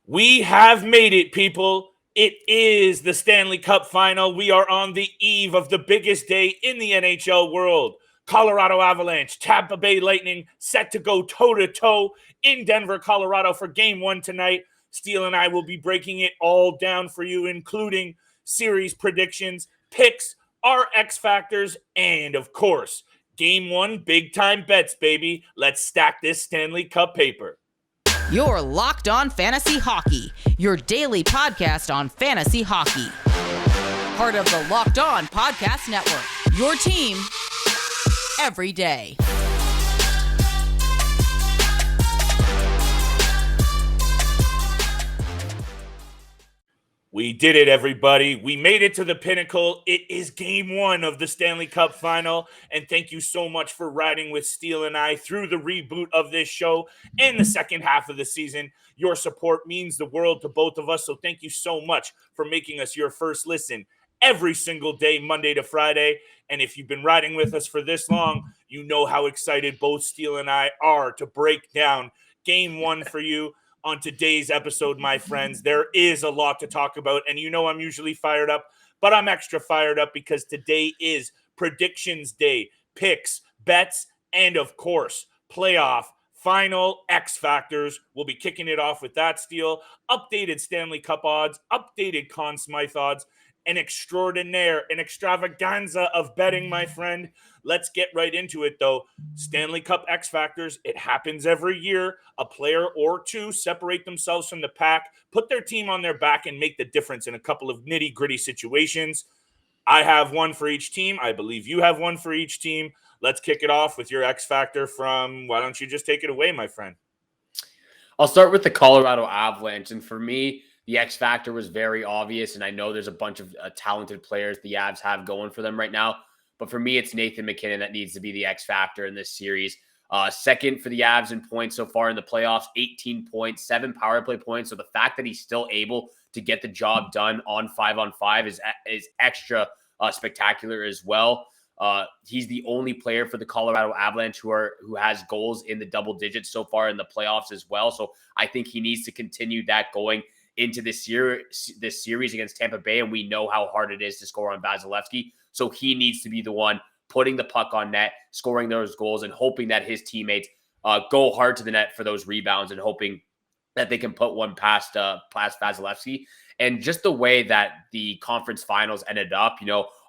We have made it, people. It is the Stanley Cup final. We are on the eve of the biggest day in the NHL world. Colorado Avalanche, Tampa Bay Lightning set to go toe-to-toe in Denver, Colorado for Game 1 tonight. Steele and I will be breaking it all down for you, including series predictions, picks, our X Factors, and, of course, Game 1 big-time bets, baby. Let's stack this Stanley Cup paper. You're Locked On Fantasy Hockey, your daily podcast on fantasy hockey. Part of the Locked On Podcast Network, your team every day. We did it, everybody. We made it to the pinnacle. It is Game 1 of the Stanley Cup final. And thank you so much for riding with Steele and I through the reboot of this show and the second half of the season. Your support means the world to both of us. So thank you so much for making us your first listen every single day, Monday to Friday. And if you've been riding with us for this long, you know how excited both Steele and I are to break down Game 1 for you. On today's episode, my friends, there is a lot to talk about, and you know I'm usually fired up, but I'm extra fired up because today is predictions day, picks, bets, and of course, playoff final X Factors. We'll be kicking it off with that, Steele. Updated Stanley Cup odds, updated Conn Smythe odds, an extravaganza of betting, my friend. Let's get right into it, though. Stanley Cup X Factors, it happens every year. A player or two separate themselves from the pack, put their team on their back, and make the difference in a couple of nitty-gritty situations. I have one for each team. I believe you have one for each team. Let's kick it off with your X Factor from, why don't you just take it away, my friend? I'll start with the Colorado Avalanche, and for me, the X Factor was very obvious, and I know there's a bunch of talented players the Avs have going for them right now, but for me, it's Nathan MacKinnon that needs to be the X Factor in this series. Second for the Avs in points so far in the playoffs, 18 points, 7 power play points, so the fact that he's still able to get the job done on 5-on-5 is extra spectacular as well. He's the only player for the Colorado Avalanche who has goals in the double digits so far in the playoffs as well, so I think he needs to continue that going into this series against Tampa Bay, and we know how hard it is to score on Vasilevsky. So he needs to be the one putting the puck on net, scoring those goals, and hoping that his teammates go hard to the net for those rebounds and hoping that they can put one past Vasilevsky. And just the way that the conference finals ended up,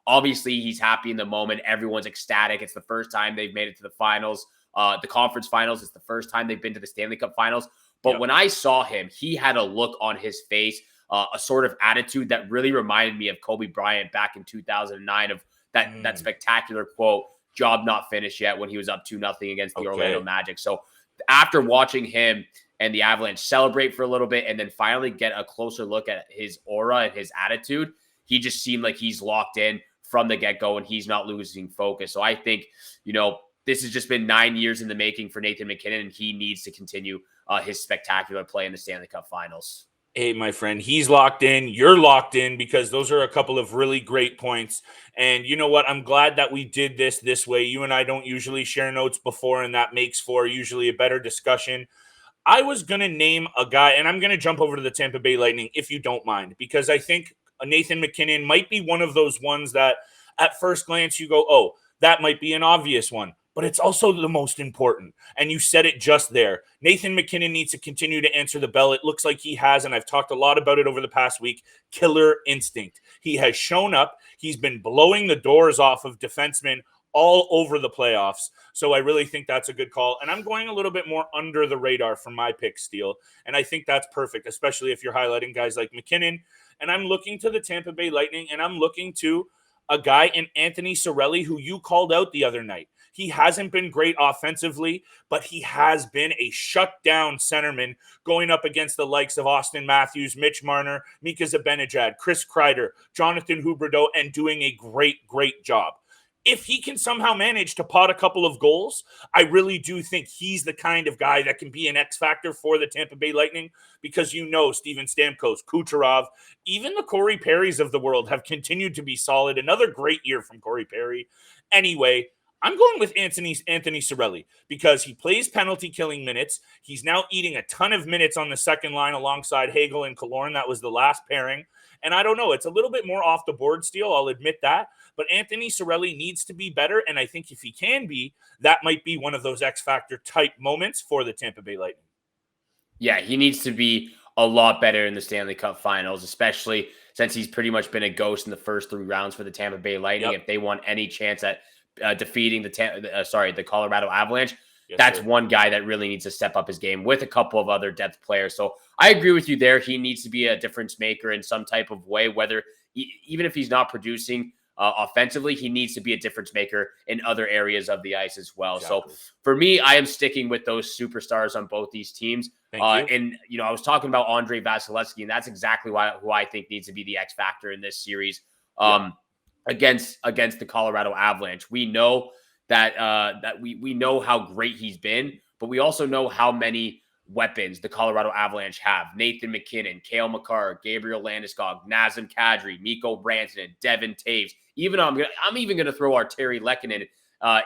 obviously he's happy in the moment. Everyone's ecstatic. It's the first time they've made it to the finals. The conference finals, it's the first time they've been to the Stanley Cup finals. But when I saw him, he had a look on his face, a sort of attitude that really reminded me of Kobe Bryant back in 2009 of that spectacular quote, "Job not finished yet," when he was up 2-0 against the Orlando Magic. So after watching him and the Avalanche celebrate for a little bit and then finally get a closer look at his aura and his attitude, he just seemed like he's locked in from the get-go and he's not losing focus. So I think, this has just been 9 years in the making for Nathan MacKinnon, and he needs to continue his spectacular play in the Stanley Cup Finals. Hey, my friend, he's locked in. You're locked in because those are a couple of really great points. And you know what? I'm glad that we did this way. You and I don't usually share notes before, and that makes for usually a better discussion. I was going to name a guy, and I'm going to jump over to the Tampa Bay Lightning, if you don't mind, because I think Nathan MacKinnon might be one of those ones that at first glance you go, oh, that might be an obvious one. But it's also the most important. And you said it just there. Nathan MacKinnon needs to continue to answer the bell. It looks like he has, and I've talked a lot about it over the past week, killer instinct. He has shown up. He's been blowing the doors off of defensemen all over the playoffs. So I really think that's a good call. And I'm going a little bit more under the radar for my pick, Steele. And I think that's perfect, especially if you're highlighting guys like MacKinnon. And I'm looking to the Tampa Bay Lightning, and I'm looking to a guy in Anthony Cirelli who you called out the other night. He hasn't been great offensively, but he has been a shutdown centerman going up against the likes of Austin Matthews, Mitch Marner, Mika Zibanejad, Chris Kreider, Jonathan Huberdeau, and doing a great job. If he can somehow manage to pot a couple of goals, I really do think he's the kind of guy that can be an X factor for the Tampa Bay Lightning because Steven Stamkos, Kucherov, even the Corey Perrys of the world have continued to be solid. Another great year from Corey Perry. Anyway, I'm going with Anthony Cirelli because he plays penalty killing minutes. He's now eating a ton of minutes on the second line alongside Hagel and Killorn. That was the last pairing. And I don't know, it's a little bit more off the board, Steele, I'll admit that. But Anthony Cirelli needs to be better. And I think if he can be, that might be one of those X Factor type moments for the Tampa Bay Lightning. Yeah, he needs to be a lot better in the Stanley Cup Finals, especially since he's pretty much been a ghost in the first 3 rounds for the Tampa Bay Lightning. If they want any chance at defeating the Colorado Avalanche, that's one guy that really needs to step up his game with a couple of other depth players. So I agree with you there. He needs to be a difference maker in some type of way, whether even if he's not producing offensively, he needs to be a difference maker in other areas of the ice as well. Exactly. So for me, I am sticking with those superstars on both these teams. And, I was talking about Andrei Vasilevsky, and that's exactly who I think needs to be the X factor in this series against the Colorado Avalanche. We know that we know how great he's been, but we also know how many weapons the Colorado Avalanche have. Nathan McKinnon, Cale Makar, Gabriel Landeskog, Nazem Kadri, Mikko Rantanen, Devin Taves. I'm even going to throw Arturi Lehkonen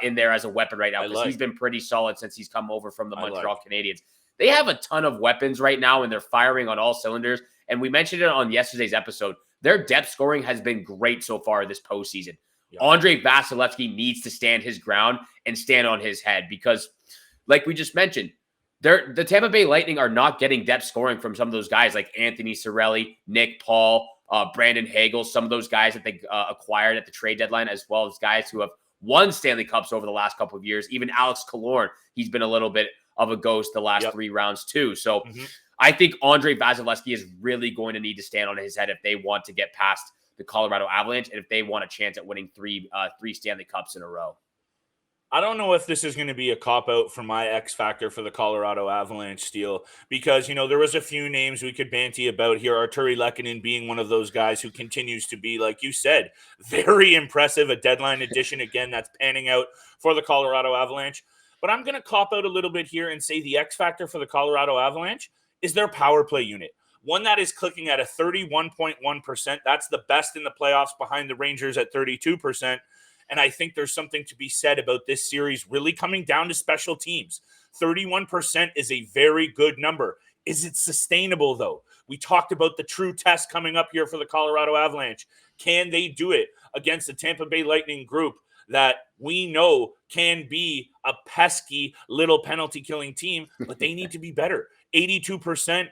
in there as a weapon right now because he's been pretty solid since he's come over from the Montreal Canadiens. They have a ton of weapons right now, and they're firing on all cylinders. And we mentioned it on yesterday's episode. Their depth scoring has been great so far this postseason. Yep. Andrei Vasilevsky needs to stand his ground and stand on his head because, like we just mentioned, the Tampa Bay Lightning are not getting depth scoring from some of those guys like Anthony Cirelli, Nick Paul, Brandon Hagel, some of those guys that they acquired at the trade deadline, as well as guys who have won Stanley Cups over the last couple of years. Even Alex Killorn, he's been a little bit of a ghost the last 3 rounds too. So I think Andrei Vasilevsky is really going to need to stand on his head if they want to get past the Colorado Avalanche and if they want a chance at winning three Stanley Cups in a row. I don't know if this is going to be a cop-out for my X factor for the Colorado Avalanche, Steele, because, there was a few names we could banty about here. Arturi Lehkonen being one of those guys who continues to be, like you said, very impressive, a deadline addition, again, that's panning out for the Colorado Avalanche. But I'm going to cop out a little bit here and say the X factor for the Colorado Avalanche is their power play unit. One that is clicking at a 31.1%. That's the best in the playoffs behind the Rangers at 32%. And I think there's something to be said about this series really coming down to special teams. 31% is a very good number. Is it sustainable, though? We talked about the true test coming up here for the Colorado Avalanche. Can they do it against the Tampa Bay Lightning group that we know can be a pesky little penalty-killing team, but they need to be better? 82%,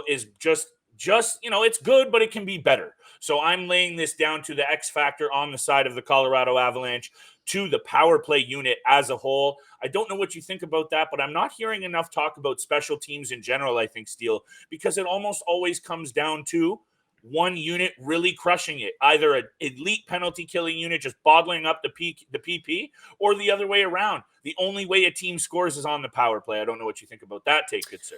is just it's good, but it can be better. So I'm laying this down to the X factor on the side of the Colorado Avalanche, to the power play unit as a whole. I don't know what you think about that, but I'm not hearing enough talk about special teams in general, I think, Steele, because it almost always comes down to one unit really crushing it, either an elite penalty killing unit just bottling up the PP, or the other way around. The only way a team scores is on the power play. I don't know what you think about that take, good sir.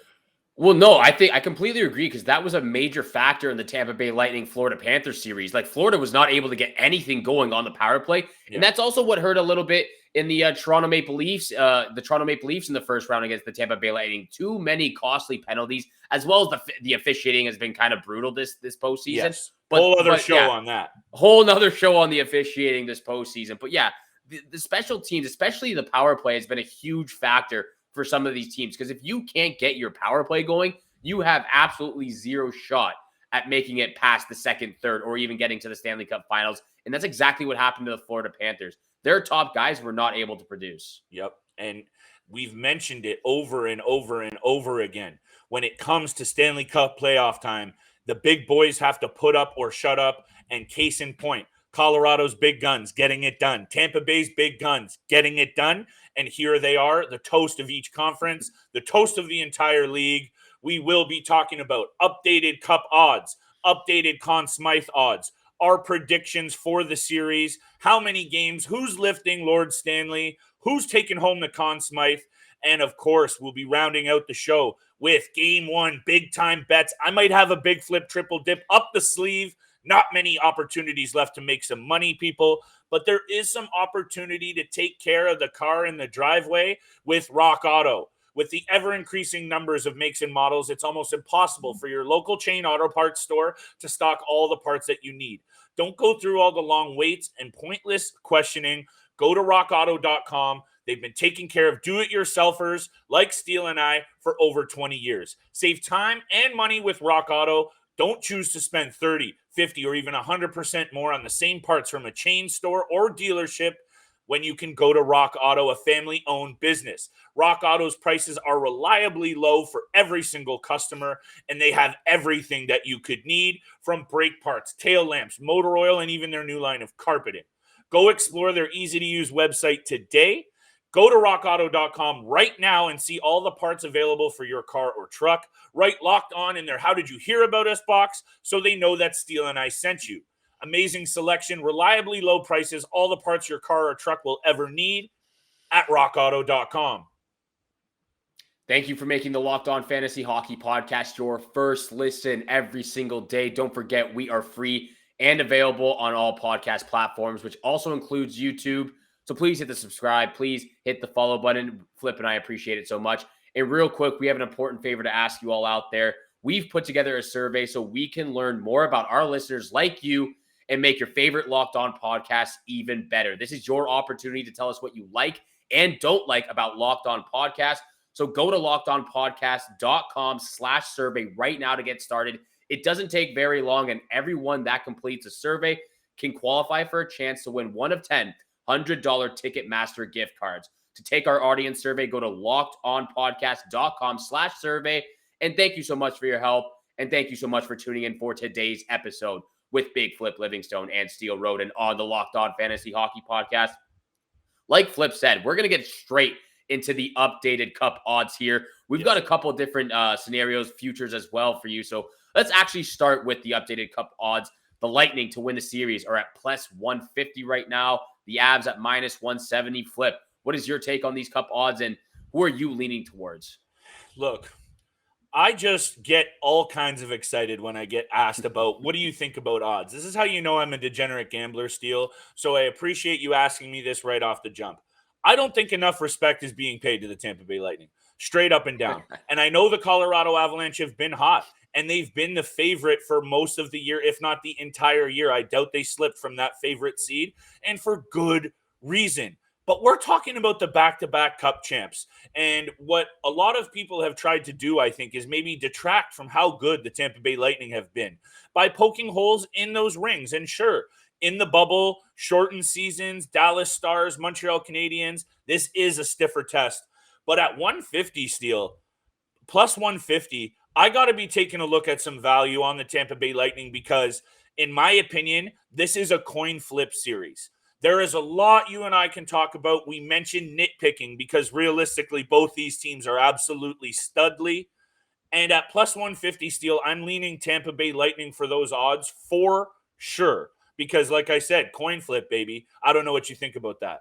Well, no, I think I completely agree because that was a major factor in the Tampa Bay Lightning Florida Panthers series. Like, Florida was not able to get anything going on the power play, and that's also what hurt a little bit in the Toronto Maple Leafs. The Toronto Maple Leafs in the first round against the Tampa Bay Lightning. Too many costly penalties, as well as the officiating has been kind of brutal this postseason. Yes, whole other show on that. Whole other show on the officiating this postseason. But yeah, the special teams, especially the power play, has been a huge factor for some of these teams, because if you can't get your power play going, you have absolutely zero shot at making it past the second, third, or even getting to the Stanley Cup Finals. And that's exactly what happened to the Florida Panthers. Their top guys were not able to produce. Yep. And we've mentioned it over and over and over again. When it comes to Stanley Cup playoff time, the big boys have to put up or shut up. And case in point, Colorado's big guns getting it done. Tampa Bay's big guns getting it done. And here they are, the toast of each conference, the toast of the entire league. We will be talking about updated Cup odds, updated Conn Smythe odds, our predictions for the series, how many games, who's lifting Lord Stanley, who's taking home the Conn Smythe. And of course, we'll be rounding out the show with Game 1 big-time bets. I might have a big flip, triple dip up the sleeve. Not many opportunities left to make some money, people, but there is some opportunity to take care of the car in the driveway with Rock Auto. With the ever-increasing numbers of makes and models, it's almost impossible for your local chain auto parts store to stock all the parts that you need. Don't go through all the long waits and pointless questioning. Go to rockauto.com. They've been taking care of do-it-yourselfers like Steele and I for over 20 years. Save time and money with Rock Auto. Don't choose to spend 30, 50, or even 100% more on the same parts from a chain store or dealership when you can go to Rock Auto, a family-owned business. Rock Auto's prices are reliably low for every single customer, and they have everything that you could need, from brake parts, tail lamps, motor oil, and even their new line of carpeting. Go explore their easy-to-use website today. Go to rockauto.com right now and see all the parts available for your car or truck. Write Locked On in their How Did You Hear About Us box so they know that Steele and I sent you. Amazing selection, reliably low prices, all the parts your car or truck will ever need at rockauto.com. Thank you for making the Locked On Fantasy Hockey Podcast your first listen every single day. Don't forget, we are free and available on all podcast platforms, which also includes YouTube. So please hit the subscribe. Please hit the follow button. Flip and I appreciate it so much. And real quick, we have an important favor to ask you all out there. We've put together a survey so we can learn more about our listeners like you and make your favorite Locked On podcast even better. This is your opportunity to tell us what you like and don't like about Locked On Podcast. So go to lockedonpodcast.com/survey right now to get started. It doesn't take very long, and everyone that completes a survey can qualify for a chance to win one of 10 $100 Ticketmaster gift cards. To take our audience survey, go to lockedonpodcast.com/survey. And thank you so much for your help. And thank you so much for tuning in for today's episode with Big Flip Livingstone and Steele Roden on the Locked On Fantasy Hockey Podcast. Like Flip said, we're going to get straight into the updated cup odds here. We've got a couple different scenarios, futures as well for you. So let's actually start with the updated cup odds. The Lightning to win the series are at plus 150 right now. The Avs at minus 170. Flip, what is your take on these cup odds, and who are you leaning towards? Look, I just get all kinds of excited when I get asked about what do you think about odds. This is how you know I'm a degenerate gambler, Steele. So I appreciate you asking me this right off the jump. I don't think enough respect is being paid to the Tampa Bay Lightning, straight up and down. And I know the Colorado Avalanche have been hot, and they've been the favorite for most of the year, if not the entire year. I doubt they slipped from that favorite seed, and for good reason. But we're talking about the back-to-back cup champs. And what a lot of people have tried to do, I think, is maybe detract from how good the Tampa Bay Lightning have been by poking holes in those rings. And sure, in the bubble, shortened seasons, Dallas Stars, Montreal Canadiens, this is a stiffer test. But at 150, Steele, plus 150, I got to be taking a look at some value on the Tampa Bay Lightning because, in my opinion, this is a coin flip series. There is a lot you and I can talk about. We mentioned nitpicking because realistically, both these teams are absolutely studly. And at plus 150, Steele, I'm leaning Tampa Bay Lightning for those odds for sure. Because like I said, coin flip, baby. I don't know what you think about that.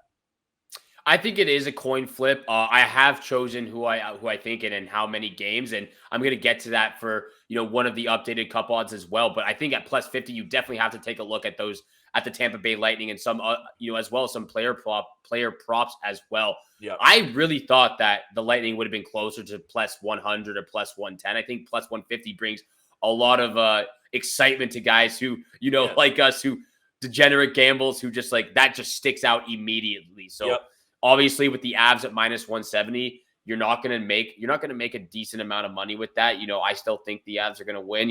I think it is a coin flip. I have chosen who I think and in how many games, and I'm going to get to that for one of the updated cup odds as well. But I think at plus 50, you definitely have to take a look at those at the Tampa Bay Lightning and some as well as some player props as well. Yeah, I really thought that the Lightning would have been closer to plus 100 or plus 110. I think plus 150 brings a lot of excitement to guys who like us, who degenerate gambles, who just like that just sticks out immediately. So. Obviously, with the Avs at minus 170, you're not going to make a decent amount of money with that. I still think the Avs are going to win.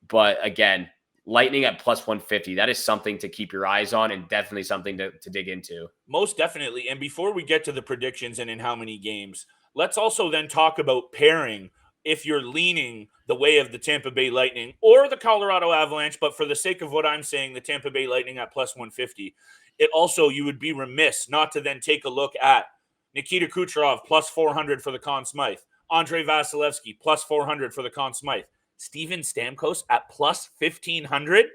But again, Lightning at plus 150, that is something to keep your eyes on and definitely something to dig into. Most definitely. And before we get to the predictions and in how many games, let's also then talk about pairing. If you're leaning the way of the Tampa Bay Lightning or the Colorado Avalanche, but for the sake of what I'm saying, the Tampa Bay Lightning at plus 150, it also, you would be remiss not to then take a look at Nikita Kucherov plus 400 for the Conn Smythe, Andrei Vasilevsky plus 400 for the Conn Smythe, Steven Stamkos at plus 1,500.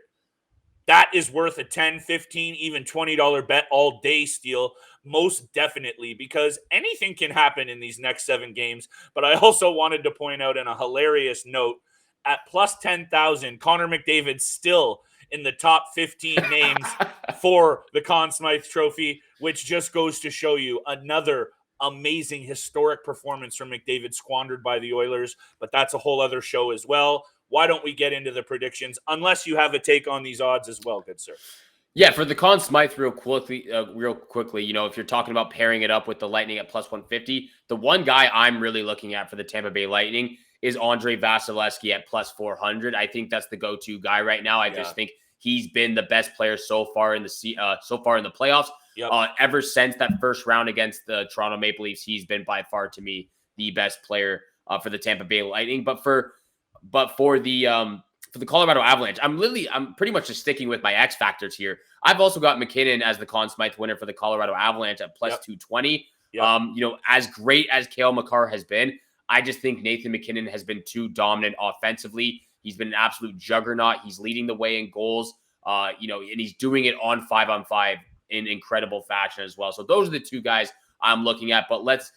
That is worth a $10, $15, even $20 bet all day, Steele. Most definitely, because anything can happen in these next 7 games. But I also wanted to point out in a hilarious note, at plus 10,000, Connor McDavid still in the top 15 names for the Conn Smythe Trophy, which just goes to show you another amazing historic performance from McDavid squandered by the Oilers. But that's a whole other show as well. Why don't we get into the predictions, unless you have a take on these odds as well, good sir? Yeah, for the Conn Smythe, real quickly, if you're talking about pairing it up with the Lightning at plus 150, the one guy I'm really looking at for the Tampa Bay Lightning is Andre Vasilevsky at plus 400. I think that's the go-to guy right now. I just think he's been the best player so far in the playoffs. Yep. Ever since that first round against the Toronto Maple Leafs, he's been by far to me the best player for the Tampa Bay Lightning. But for the Colorado Avalanche, I'm pretty much just sticking with my X factors here. I've also got McKinnon as the Conn Smythe winner for the Colorado Avalanche at plus 220. Yep. As great as Cale Makar has been, I just think Nathan McKinnon has been too dominant offensively. He's been an absolute juggernaut. He's leading the way in goals, and he's doing it on 5-on-5 in incredible fashion as well. So those are the two guys I'm looking at. But let's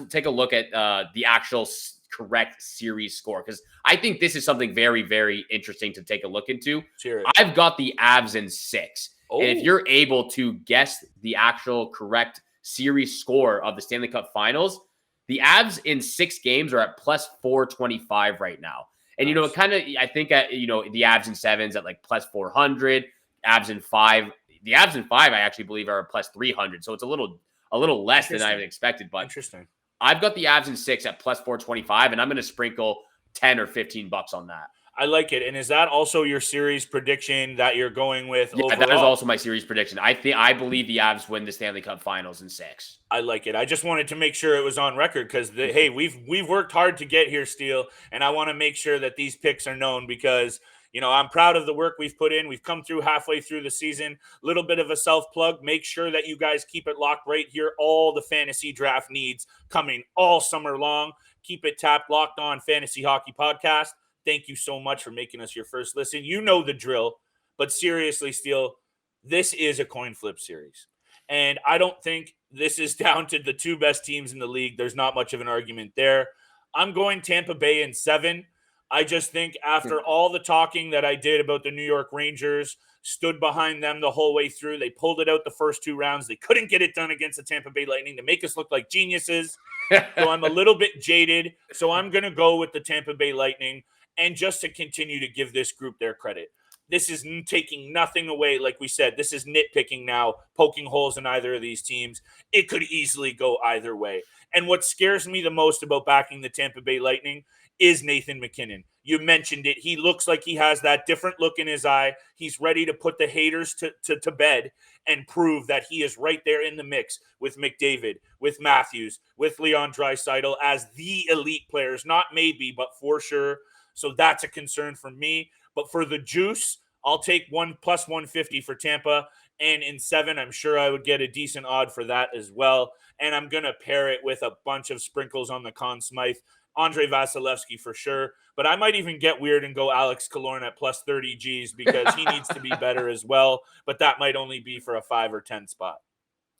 take a look at the actual correct series score, because I think this is something very, very interesting to take a look into. Cheers. I've got the Avs in 6. Oh. And if you're able to guess the actual correct series score of the Stanley Cup Finals, the Avs in 6 games are at plus 425 right now. And, nice. I think, the Avs in 7's at like plus 400, Avs in 5. The Avs in 5, I actually believe, are plus 300. So it's a little less than I expected. But interesting. I've got the Avs in 6 at plus 425, and I'm going to sprinkle 10 or 15 bucks on that. I like it. And is that also your series prediction that you're going with? Yeah, overall? That is also my series prediction. I believe the Avs win the Stanley Cup Finals in 6. I like it. I just wanted to make sure it was on record because, hey, we've worked hard to get here, Steele, and I want to make sure that these picks are known because – I'm proud of the work we've put in. We've come through halfway through the season. Little bit of a self-plug. Make sure that you guys keep it locked right here. All the fantasy draft needs coming all summer long. Keep it tapped, Locked On Fantasy Hockey Podcast. Thank you so much for making us your first listen. You know the drill. But seriously, Steele, this is a coin flip series. And I don't think this is down to the two best teams in the league. There's not much of an argument there. I'm going Tampa Bay in 7. I just think after all the talking that I did about the New York Rangers, stood behind them the whole way through. They pulled it out the first 2 rounds. They couldn't get it done against the Tampa Bay Lightning to make us look like geniuses. So I'm a little bit jaded. So I'm going to go with the Tampa Bay Lightning. And just to continue to give this group their credit. This is taking nothing away. Like we said, this is nitpicking now, poking holes in either of these teams. It could easily go either way. And what scares me the most about backing the Tampa Bay Lightning is Nathan McKinnon. You mentioned it. He looks like he has that different look in his eye. He's ready to put the haters to bed and prove that he is right there in the mix with McDavid, with Matthews, with Leon Draisaitl as the elite players. Not maybe, but for sure. So that's a concern for me. But for the juice, I'll take plus 150 for Tampa. And in 7, I'm sure I would get a decent odd for that as well. And I'm going to pair it with a bunch of sprinkles on the Conn Smythe. Andre Vasilevsky for sure. But I might even get weird and go Alex Killorn at plus 30 Gs because he needs to be better as well. But that might only be for a 5 or 10 spot.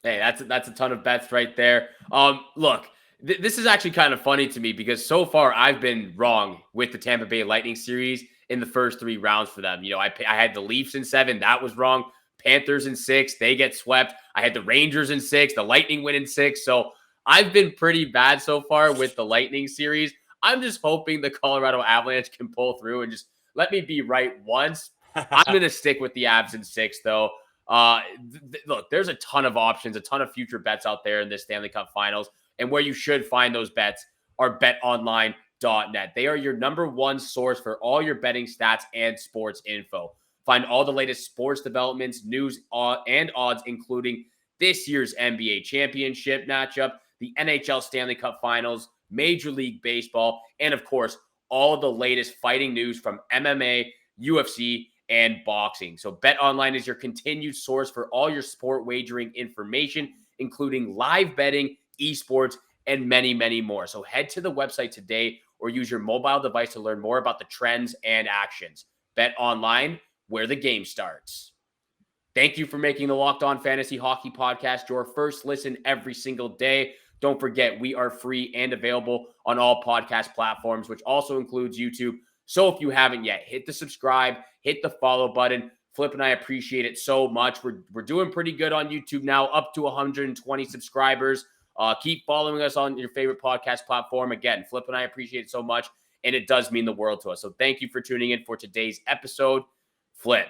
Hey, that's a ton of bets right there. Look, this is actually kind of funny to me because so far I've been wrong with the Tampa Bay Lightning series in the first 3 rounds for them. I had the Leafs in 7. That was wrong. Panthers in 6. They get swept. I had the Rangers in 6. The Lightning win in 6. So I've been pretty bad so far with the Lightning series. I'm just hoping the Colorado Avalanche can pull through and just let me be right once. I'm going to stick with the Avs in 6, though. Look, there's a ton of options, a ton of future bets out there in this Stanley Cup Finals. And where you should find those bets are BetOnline.net. They are your number one source for all your betting stats and sports info. Find all the latest sports developments, news, and odds, including this year's NBA championship matchup, the NHL Stanley Cup Finals, Major League Baseball, and of course, all the latest fighting news from MMA, UFC, and boxing. So BetOnline is your continued source for all your sport wagering information, including live betting, esports, and many, many more. So head to the website today or use your mobile device to learn more about the trends and actions. BetOnline, where the game starts. Thank you for making the Locked On Fantasy Hockey Podcast your first listen every single day. Don't forget, we are free and available on all podcast platforms, which also includes YouTube. So if you haven't yet, hit the subscribe, hit the follow button. Flip and I appreciate it so much. We're doing pretty good on YouTube now, up to 120 subscribers. Keep following us on your favorite podcast platform. Again, Flip and I appreciate it so much, and it does mean the world to us. So thank you for tuning in for today's episode. Flip,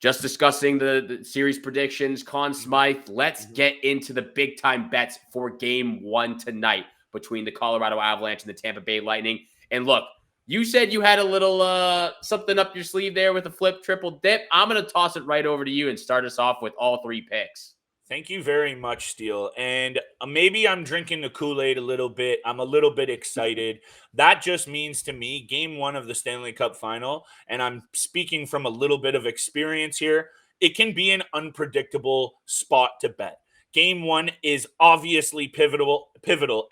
just discussing the series predictions, Conn Smythe. Let's get into the big-time bets for Game 1 tonight between the Colorado Avalanche and the Tampa Bay Lightning. And look, you said you had a little something up your sleeve there with a flip triple dip. I'm going to toss it right over to you and start us off with all 3 picks. Thank you very much, Steele. And maybe I'm drinking the Kool-Aid a little bit. I'm a little bit excited. That just means to me, Game 1 of the Stanley Cup Final, and I'm speaking from a little bit of experience here, it can be an unpredictable spot to bet. Game 1 is obviously pivotal.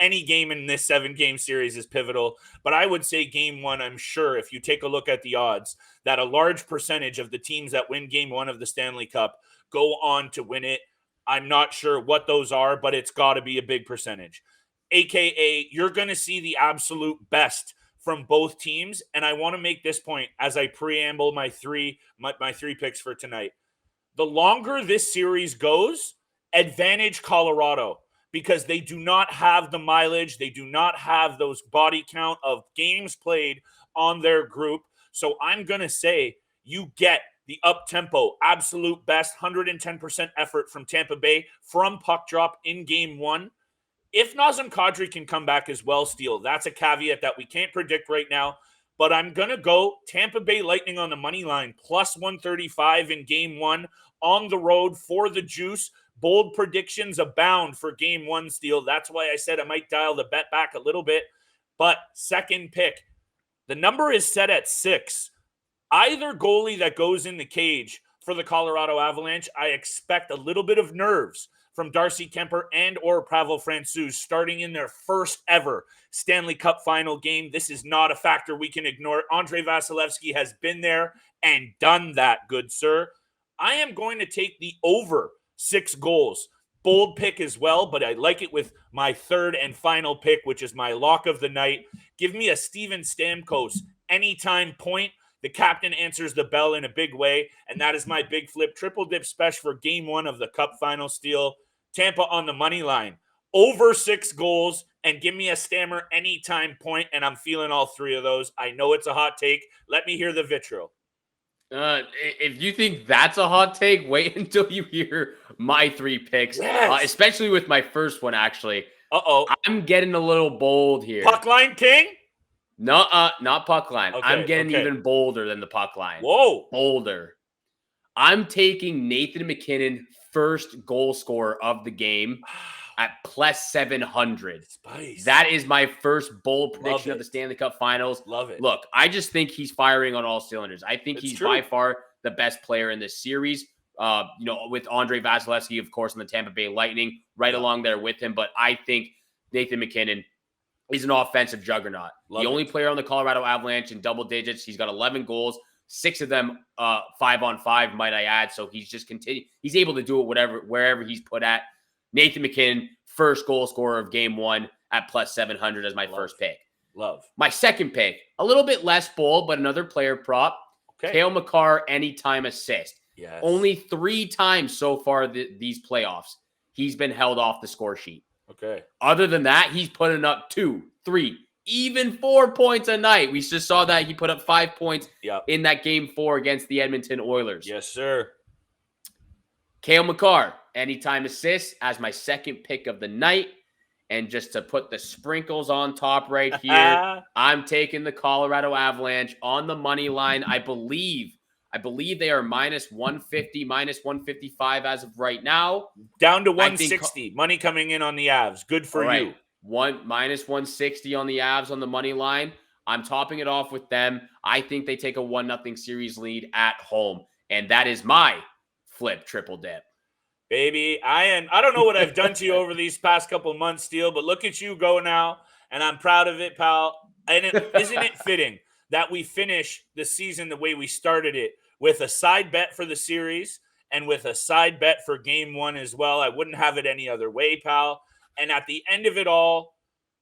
Any game in this 7-game series is pivotal. But I would say Game 1, I'm sure, if you take a look at the odds, that a large percentage of the teams that win Game 1 of the Stanley Cup go on to win it. I'm not sure what those are, but it's got to be a big percentage. AKA, you're going to see the absolute best from both teams. And I want to make this point as I preamble my three picks for tonight. The longer this series goes, advantage Colorado, because they do not have the mileage. They do not have those body count of games played on their group. So I'm going to say you get the up-tempo, absolute best, 110% effort from Tampa Bay from puck drop in Game 1. If Nazem Kadri can come back as well, Steele, that's a caveat that we can't predict right now. But I'm going to go Tampa Bay Lightning on the money line, plus 135 in Game 1 on the road for the juice. Bold predictions abound for Game 1, Steele. That's why I said I might dial the bet back a little bit. But second pick, the number is set at 6. Either goalie that goes in the cage for the Colorado Avalanche, I expect a little bit of nerves from Darcy Kemper and or Pavel Francouz starting in their first ever Stanley Cup final game. This is not a factor we can ignore. Andrei Vasilevsky has been there and done that, good sir. I am going to take the over 6 goals. Bold pick as well, but I like it with my third and final pick, which is my lock of the night. Give me a Steven Stamkos anytime point. The captain answers the bell in a big way, and that is my big flip triple dip special for Game 1 of the Cup Final, Steele. Tampa on the money line, over 6 goals, and give me a Stammer anytime point, and I'm feeling all 3 of those. I know it's a hot take. Let me hear the vitriol. If you think that's a hot take, wait until you hear my 3 picks, yes. Especially with my first one, actually. Uh-oh. I'm getting a little bold here. Puck line king? No, not puck line. Okay, I'm getting even bolder than the puck line. Whoa. Bolder. I'm taking Nathan MacKinnon, first goal scorer of the game, at plus 700. Spice. That is my first bold prediction of the Stanley Cup Finals. Love it. Look, I just think he's firing on all cylinders. I think he's by far the best player in this series. With Andrei Vasilevsky, of course, on the Tampa Bay Lightning, right along there with him. But I think Nathan MacKinnon is an offensive juggernaut. Only player on the Colorado Avalanche in double digits. He's got 11 goals, 6 of them 5-on-5, might I add. So he's just he's able to do it wherever he's put at. Nathan MacKinnon, first goal scorer of Game 1 at plus 700 as my first pick. My second pick, a little bit less bold, but another player prop. Okay. Cale Makar, anytime assist. Yes. Only 3 times so far these playoffs, he's been held off the score sheet. Okay. Other than that, he's putting up 2, 3, even 4 points a night. We just saw that he put up 5 points in that Game 4 against the Edmonton Oilers. Yes, sir. Cale Makar, anytime assist as my second pick of the night. And just to put the sprinkles on top right here, I'm taking the Colorado Avalanche on the money line. I believe they are minus 150, minus 155 as of right now. Down to 160. Money coming in on the Avs. Good for you. Minus 160 on the Avs on the money line. I'm topping it off with them. I think they take a 1-0 series lead at home. And that is my flip triple dip. Baby, I don't know what I've done to you over these past couple of months, Steele, but look at you go now, and I'm proud of it, pal. And isn't it fitting that we finish the season the way we started it, with a side bet for the series and with a side bet for Game 1 as well? I wouldn't have it any other way, pal. And at the end of it all,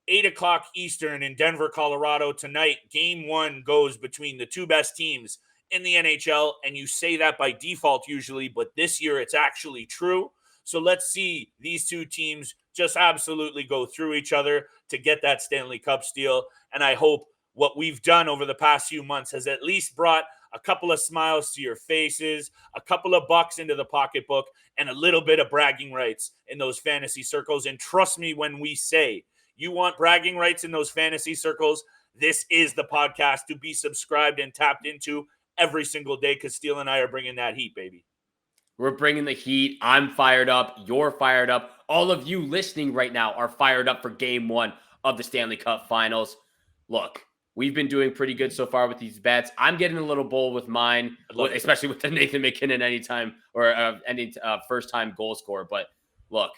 8 o'clock Eastern in Denver, Colorado tonight, Game 1 goes between the 2 best teams in the NHL, and you say that by default usually, but this year it's actually true. So let's see these 2 teams just absolutely go through each other to get that Stanley Cup, Steele. And I hope what we've done over the past few months has at least brought a couple of smiles to your faces, a couple of bucks into the pocketbook, and a little bit of bragging rights in those fantasy circles. And trust me when we say you want bragging rights in those fantasy circles, this is the podcast to be subscribed and tapped into every single day, because Steele and I are bringing that heat, baby. We're bringing the heat. I'm fired up. You're fired up. All of you listening right now are fired up for game 1 of the Stanley Cup Finals. Look, we've been doing pretty good so far with these bets. I'm getting a little bold with mine, especially with the Nathan MacKinnon anytime or any first-time goal scorer. But look,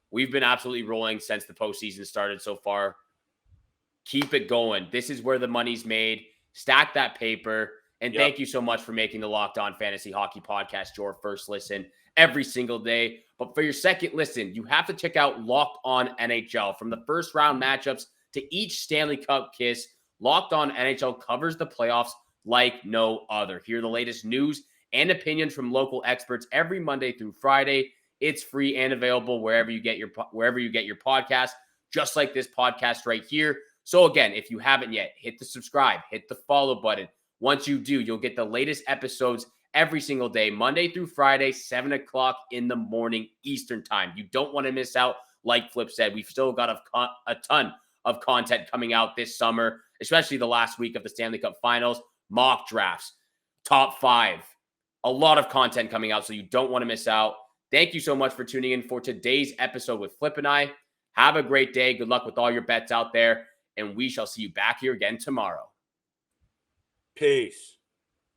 we've been absolutely rolling since the postseason started so far. Keep it going. This is where the money's made. Stack that paper. And thank you so much for making the Locked On Fantasy Hockey Podcast your first listen every single day. But for your second listen, you have to check out Locked On NHL. From the first round matchups to each Stanley Cup kiss, Locked On NHL covers the playoffs like no other. Hear the latest news and opinions from local experts every Monday through Friday. It's free and available wherever you get your podcast, just like this podcast right here. So again, if you haven't yet, hit the subscribe, hit the follow button. Once you do, you'll get the latest episodes every single day, Monday through Friday, 7 o'clock in the morning Eastern time. You don't want to miss out. Like Flip said, we've still got a ton of content coming out this summer, especially the last week of the Stanley Cup Finals, mock drafts, top 5, a lot of content coming out, so you don't want to miss out. Thank you so much for tuning in for today's episode with Flip and I. Have a great day. Good luck with all your bets out there, and we shall see you back here again tomorrow. Peace.